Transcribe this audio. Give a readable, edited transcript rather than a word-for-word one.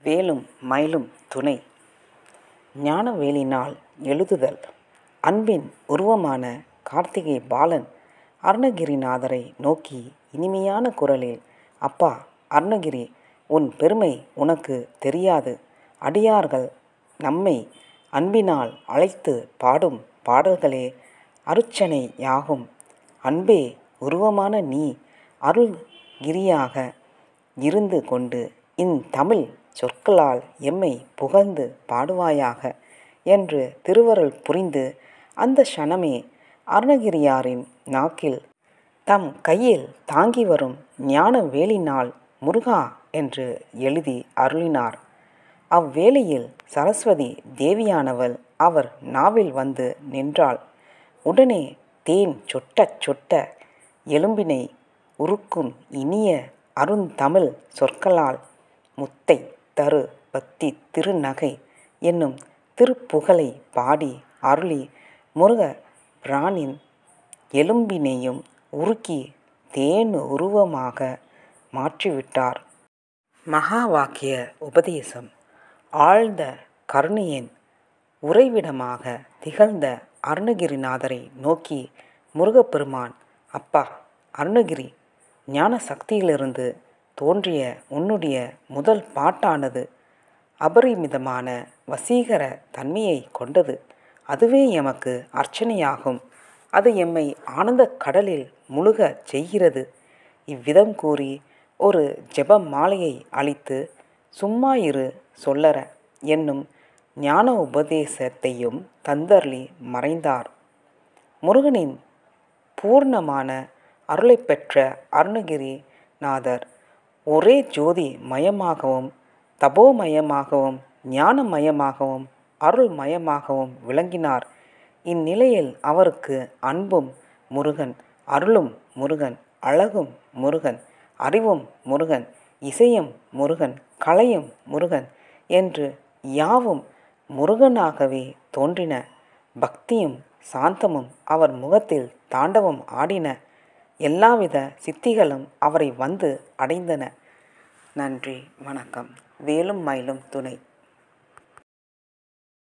வேலும் மயிலும் துணை. ஞானவேலினால் எழுதுதல். அன்பின் உருவமான கார்த்திகை பாலன் அருணகிரிநாதரை நோக்கி இனிமையான குரலில், அப்பா அருணகிரி, உன் பெருமை உனக்கு தெரியாது. அடியார்கள் நம்மை அன்பினால் அழைத்து பாடும் பாடல்களே அருச்சனையாகும். அன்பே உருவமான நீ அருள்கிரியாக இருந்து கொண்டு இந்தமிழ் சொற்களால் எம்மை புகழ்ந்து பாடுவாயாக என்று திருவருள் புரிந்து அந்த க்ஷணமே அருணகிரியாரின் நாக்கில் தம் கையில் தாங்கி வரும் ஞான வேலினால் முருகா என்று எழுதி அருளினார். அவ்வேளையில் சரஸ்வதி தேவியானவள் அவர் நாவில் வந்து நின்றாள். உடனே தேன் சொட்ட சொட்ட எலும்பினை உருக்கும் இனிய அருந்தமிழ் சொற்களால் முத்தை தரு பக்தி திருநகை என்னும் திருப்புகழை பாடி அருளி முருக பிரானின் எலும்பினையும் உருக்கி தேன் உருவமாக மாற்றிவிட்டார். மகா வாக்கிய உபதேசம். ஆழ்ந்த கருணையின் உறைவிடமாக திகழ்ந்த அருணகிரிநாதரை நோக்கி முருகப்பெருமான், அப்பா அருணகிரி, ஞான சக்தியிலிருந்து தோன்றிய உன்னுடைய முதல் பாட்டானது அபரிமிதமான வசீகர தன்மையை கொண்டது. அதுவே எமக்கு அர்ச்சனையாகும். அது எம்மை ஆனந்த கடலில் முழுகச் செய்கிறது. இவ்விதம் கூறி ஒரு ஜெப மாலையை அளித்து சும்மா இரு சொல்லற என்னும் ஞான உபதேசத்தையும் தந்தருளி மறைந்தார். முருகனின் பூர்ணமான அருளை பெற்ற அருணகிரிநாதர் ஒரே ஜோதி மயமாகவும் தபோமயமாகவும் ஞானமயமாகவும் அருள்மயமாகவும் விளங்கினார். இந்நிலையில் அவருக்கு அன்பும் முருகன், அருளும் முருகன், அழகும் முருகன், அறிவும் முருகன், இசையும் முருகன், கலையும் முருகன் என்று யாவும் முருகனாகவே தோன்றின. பக்தியும் சாந்தமும் அவர் முகத்தில் தாண்டவம் ஆடின. எல்லாவித சித்திகளும் அவரை வந்து அடைந்தன. நன்றி, வணக்கம். வேலும் மயிலும் துணை.